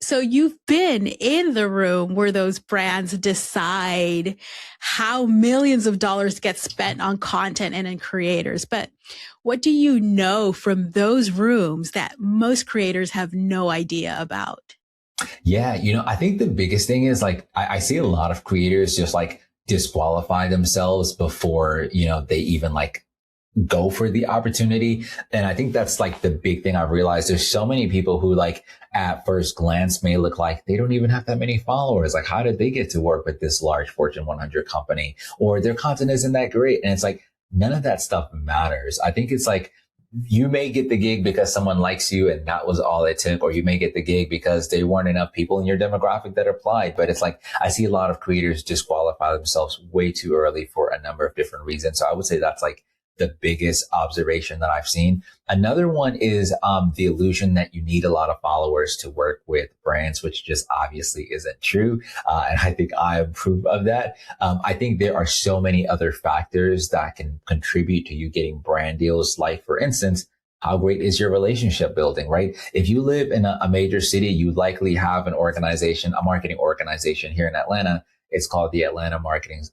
So you've been in the room where those brands decide how millions of dollars get spent on content and in creators. But what do you know from those rooms that most creators have no idea about? Yeah, I think the biggest thing is like I see a lot of creators just like disqualify themselves before, they even like go for the opportunity. And I think that's like the big thing I've realized. There's so many people who like at first glance may look like they don't even have that many followers. Like, how did they get to work with this large Fortune 100 company? Or their content isn't that great. And it's like, none of that stuff matters. I think it's like, you may get the gig because someone likes you and that was all it took, or you may get the gig because there weren't enough people in your demographic that applied. But it's like, I see a lot of creators disqualify themselves way too early for a number of different reasons. So I would say that's like the biggest observation that I've seen. Another one is the illusion that you need a lot of followers to work with brands, which just obviously isn't true. And I think I approve of that. I think there are so many other factors that can contribute to you getting brand deals. Like, for instance, how great is your relationship building, right? If you live in a major city, you likely have an organization, a marketing organization here in Atlanta. It's called the Atlanta Marketing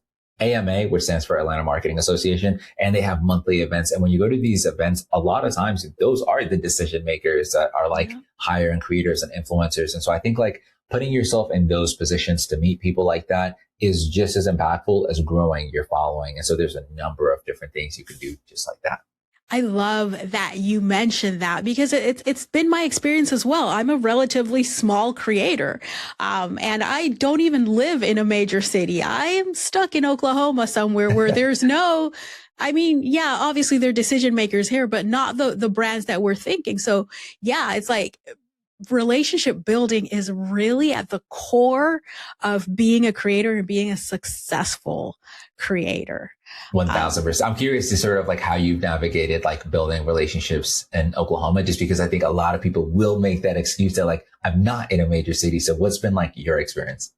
AMA, which stands for Atlanta Marketing Association, and they have monthly events. And when you go to these events, a lot of times those are the decision makers that are like hiring creators and influencers. And so I think like putting yourself in those positions to meet people like that is just as impactful as growing your following. And so there's a number of different things you can do just like that. I love that you mentioned that because it's been my experience as well. I'm a relatively small creator, and I don't even live in a major city. I am stuck in Oklahoma somewhere where there's no, I mean, yeah, obviously they're decision makers here, but not the brands that we're thinking. So yeah, it's like relationship building is really at the core of being a creator and being a successful creator. 1000%. I'm curious to sort of like how you've navigated like building relationships in Oklahoma, just because I think a lot of people will make that excuse that like, I'm not in a major city. So what's been like your experience?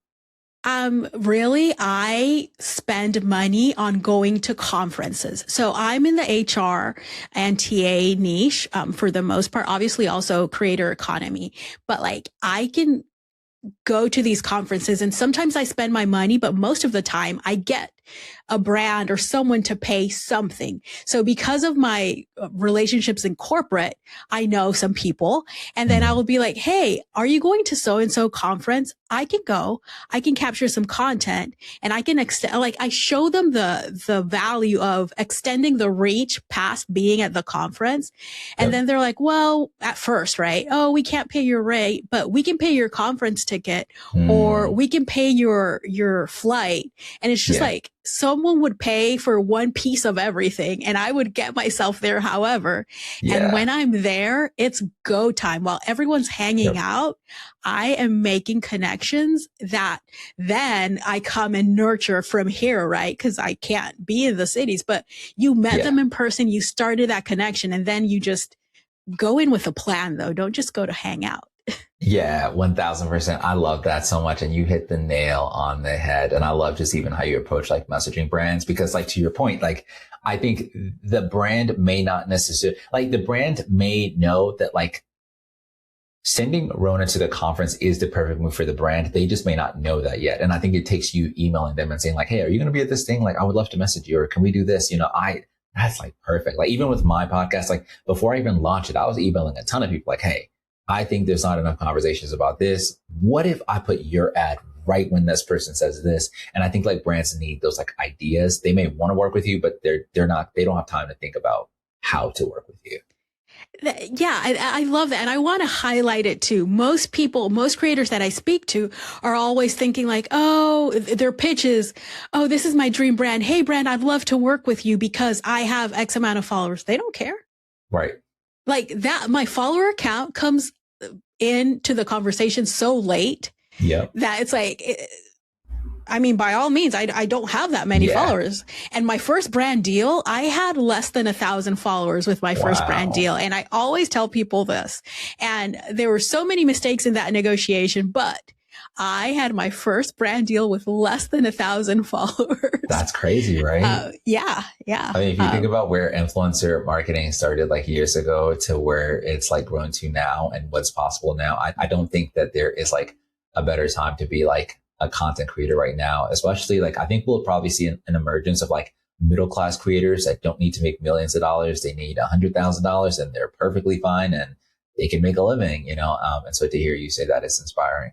Really, I spend money on going to conferences. So I'm in the HR and TA niche, for the most part, obviously also creator economy, but like I can go to these conferences and sometimes I spend my money, but most of the time I get a brand or someone to pay something. So because of my relationships in corporate, I know some people, and then I will be like, hey, are you going to so-and-so conference? I can go, I can capture some content, and I can extend, like I show them the value of extending the reach past being at the conference. And then they're like, well, at first, right? Oh, we can't pay your rate, but we can pay your conference ticket or we can pay your flight. And it's just like, someone would pay for one piece of everything and I would get myself there however. And when I'm there, it's go time. While everyone's hanging out, I am making connections that then I come and nurture from here, right? Because I can't be in the cities, but you met them in person, you started that connection, and then you just go in with a plan though. Don't just go to hang out. Yeah, 1000%. I love that so much. And you hit the nail on the head. And I love just even how you approach like messaging brands, because like to your point, like I think the brand may not necessarily, like the brand may know that like sending Rona to the conference is the perfect move for the brand. They just may not know that yet. And I think it takes you emailing them and saying like, hey, are you going to be at this thing? Like, I would love to message you, or can we do this? That's like perfect. Like even with my podcast, like before I even launched it, I was emailing a ton of people like, hey, I think there's not enough conversations about this. What if I put your ad right when this person says this? And I think like brands need those like ideas. They may want to work with you, but they don't have time to think about how to work with you. Yeah, I love that. And I want to highlight it too. Most creators that I speak to are always thinking like, oh, their pitch is, oh, this is my dream brand. Hey, brand, I'd love to work with you because I have X amount of followers. They don't care. Right. Like that, my follower count comes into the conversation so late that it's like, I mean, by all means, I don't have that many followers. And my first brand deal, I had less than 1,000 followers with my first brand deal. And I always tell people this. And there were so many mistakes in that negotiation, but I had my first brand deal with less than 1,000 followers. That's crazy, right? Yeah. Yeah. I mean, if you think about where influencer marketing started like years ago to where it's like grown to now and what's possible now, I don't think that there is like a better time to be like a content creator right now, especially like I think we'll probably see an emergence of like middle class creators that don't need to make millions of dollars. They need $100,000 and they're perfectly fine and they can make a living, you know? And so to hear you say that is inspiring.